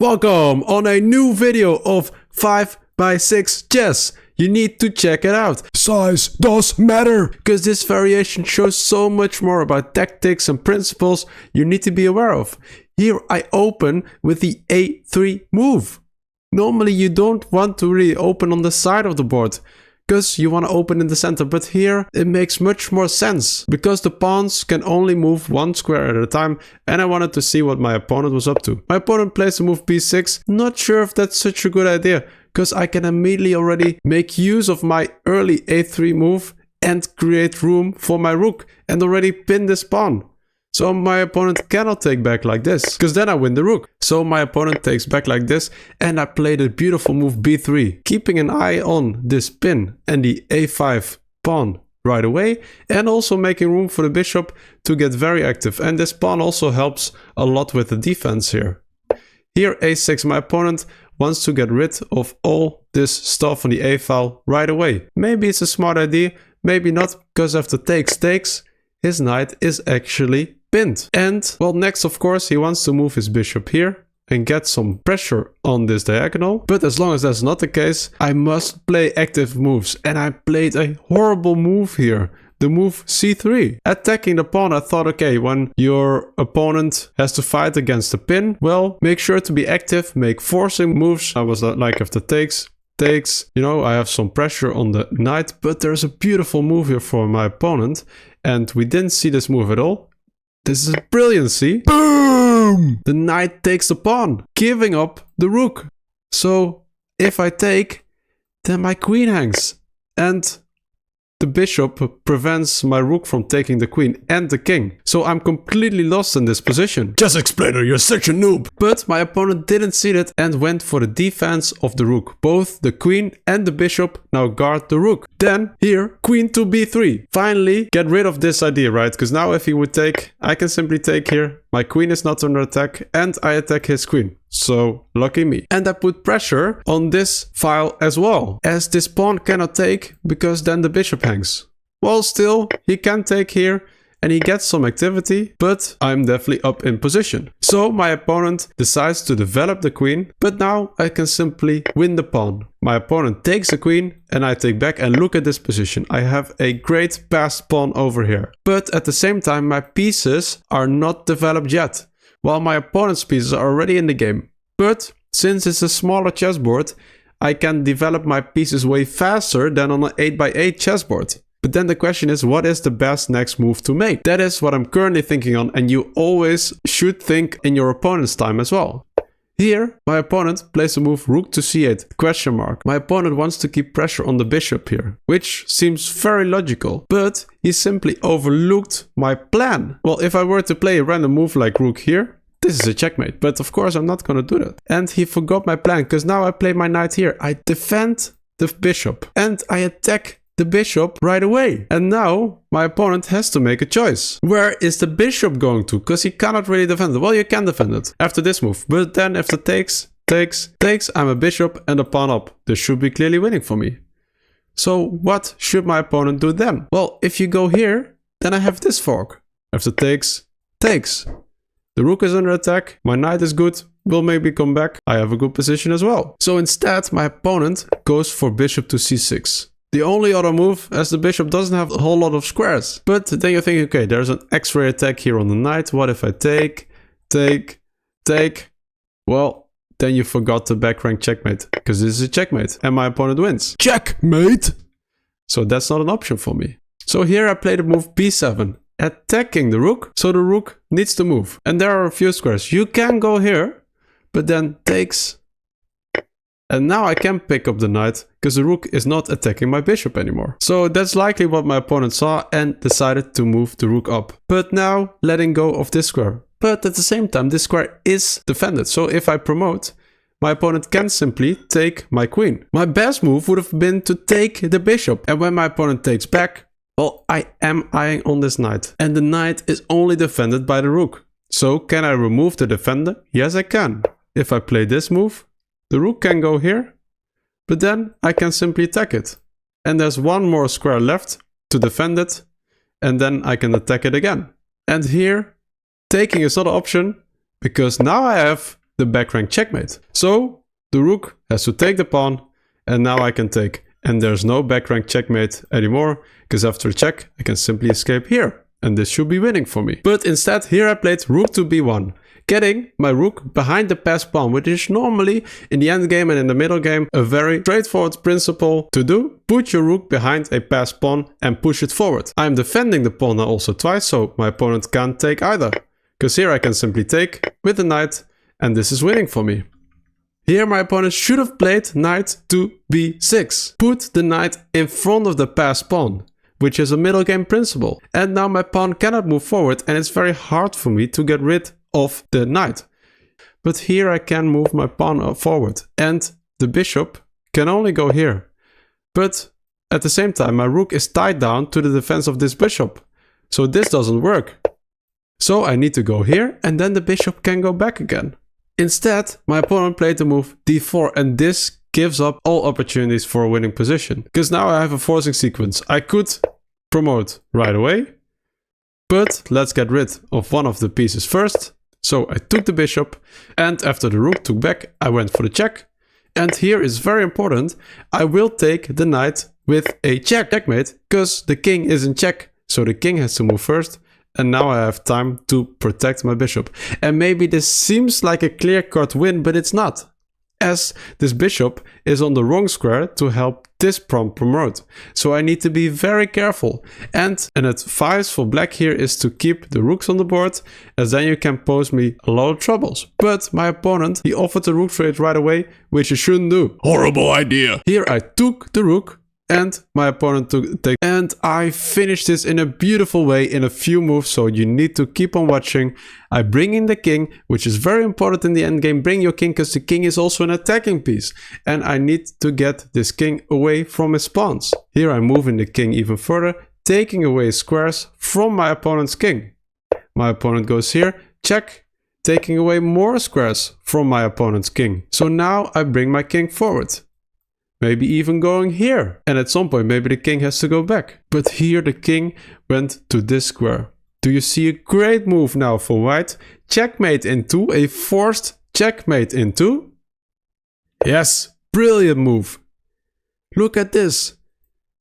Welcome on a new video of 5x6 chess. You need to check it out. Size does matter, because this variation shows so much more about tactics and principles you need to be aware of. Here I open with the a3 move. Normally you don't want to really open on the side of the board, because you want to open in the center, but here it makes much more sense because the pawns can only move one square at a time, and I wanted to see what my opponent was up to. My opponent plays the move b6. Not sure if that's such a good idea, because I can immediately already make use of my early a3 move and create room for my rook and already pin this pawn. So my opponent cannot take back like this, because then I win the rook. So my opponent takes back like this, and I play the beautiful move b3, keeping an eye on this pin and the a5 pawn right away, and also making room for the bishop to get very active. And this pawn also helps a lot with the defense here. Here a6, my opponent wants to get rid of all this stuff on the a file right away. Maybe it's a smart idea, maybe not, because after takes, his knight is actually pinned. And well, next of course he wants to move his bishop here and get some pressure on this diagonal. But as long as that's not the case, I must play active moves. And I played a horrible move here. The move c3. Attacking the pawn, I thought, okay, when your opponent has to fight against the pin, well, make sure to be active, make forcing moves. I was like, after takes, you know, I have some pressure on the knight, but there's a beautiful move here for my opponent. And we didn't see this move at all. This is brilliancy. Boom! The knight takes the pawn, giving up the rook. So if I take, then my queen hangs. And the bishop prevents my rook from taking the queen and the king. So I'm completely lost in this position. ChessXplainer, you're such a noob. But my opponent didn't see that and went for the defense of the rook. Both the queen and the bishop now guard the rook. Then here, queen to b3. Finally, get rid of this idea, right? Because now if he would take, I can simply take here. My queen is not under attack and I attack his queen. So lucky me. And I put pressure on this file as well, as this pawn cannot take because then the bishop hangs. Well, still, he can take here and he gets some activity, but I'm definitely up in position. So my opponent decides to develop the queen, but now I can simply win the pawn. My opponent takes the queen and I take back, and look at this position. I have a great passed pawn over here. But at the same time, my pieces are not developed yet, while my opponent's pieces are already in the game. But since it's a smaller chessboard, I can develop my pieces way faster than on an 8x8 chessboard. But then the question is, what is the best next move to make? That is what I'm currently thinking on, and you always should think in your opponent's time as well. Here, my opponent plays the move rook to c8, question mark. My opponent wants to keep pressure on the bishop here, which seems very logical, but he simply overlooked my plan. Well, if I were to play a random move like rook here, this is a checkmate, but of course I'm not gonna do that. And he forgot my plan, because now I play my knight here. I defend the bishop and I attack the bishop right away. And now my opponent has to make a choice. Where is the bishop going to? Because he cannot really defend it. Well, you can defend it after this move, but then after takes, I'm a bishop and a pawn up. This should be clearly winning for me. So what should my opponent do then? Well, if you go here, then I have this fork. After takes. The rook is under attack. My knight is good. Will maybe come back. I have a good position as well. So instead, my opponent goes for bishop to c6. The only other move, as the bishop doesn't have a whole lot of squares. But then you think, okay, there's an X-ray attack here on the knight. What if I take? Well, then you forgot the back rank checkmate, because this is a checkmate and my opponent wins. Checkmate! So that's not an option for me. So here I play the move b7, attacking the rook. So the rook needs to move. And there are a few squares. You can go here, but then takes. And now I can pick up the knight, because the rook is not attacking my bishop anymore. So that's likely what my opponent saw and decided to move the rook up. But now letting go of this square. But at the same time, this square is defended. So if I promote, my opponent can simply take my queen. My best move would have been to take the bishop. And when my opponent takes back, well, I am eyeing on this knight. And the knight is only defended by the rook. So can I remove the defender? Yes, I can. If I play this move, the rook can go here, but then I can simply attack it. And there's one more square left to defend it, and then I can attack it again. And here, taking is not an option, because now I have the back rank checkmate. So the rook has to take the pawn, and now I can take. And there's no back rank checkmate anymore, because after check, I can simply escape here. And this should be winning for me. But instead, here I played rook to b1, getting my rook behind the passed pawn, which is normally in the end game and in the middle game a very straightforward principle to do. Put your rook behind a passed pawn and push it forward. I'm defending the pawn now also twice, so my opponent can't take either. Because here I can simply take with the knight, and this is winning for me. Here my opponent should have played knight to b6. Put the knight in front of the passed pawn, which is a middle game principle. And now my pawn cannot move forward, and it's very hard for me to get rid of the knight. But here I can move my pawn forward, and the bishop can only go here. But at the same time, my rook is tied down to the defense of this bishop. So this doesn't work. So I need to go here, and then the bishop can go back again. Instead, my opponent played the move d4, and this gives up all opportunities for a winning position. Because now I have a forcing sequence. I could promote right away, but let's get rid of one of the pieces first. So I took the bishop, and after the rook took back, I went for the check. And here is very important, I will take the knight with a checkmate, because the king is in check. So the king has to move first. And now I have time to protect my bishop. And maybe this seems like a clear-cut win, but it's not. As this bishop is on the wrong square to help this pawn promote. So I need to be very careful. And an advice for black here is to keep the rooks on the board, as then you can pose me a lot of troubles. But my opponent, he offered the rook trade right away, which you shouldn't do. Horrible idea. Here I took the rook, and my opponent took take, and I finished this in a beautiful way in a few moves, so you need to keep on watching. I bring in the king, which is very important in the endgame. Bring your king, because the king is also an attacking piece. And I need to get this king away from his pawns. Here I'm moving the king even further, taking away squares from my opponent's king. My opponent goes here, check, taking away more squares from my opponent's king. So now I bring my king forward. Maybe even going here. And at some point, maybe the king has to go back. But here the king went to this square. Do you see a great move now for white? Checkmate into a forced checkmate into. Yes, brilliant move. Look at this.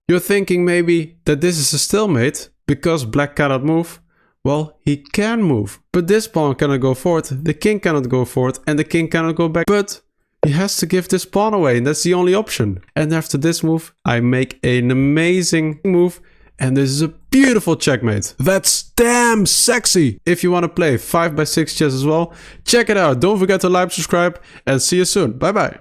You're thinking maybe that this is a stalemate because black cannot move. Well, he can move. But this pawn cannot go forward, the king cannot go forward, and the king cannot go back. But he has to give this pawn away, and that's the only option. And after this move, I make an amazing move, and this is a beautiful checkmate. That's damn sexy! If you want to play 5x6 chess as well, check it out. Don't forget to like, subscribe, and see you soon. Bye bye.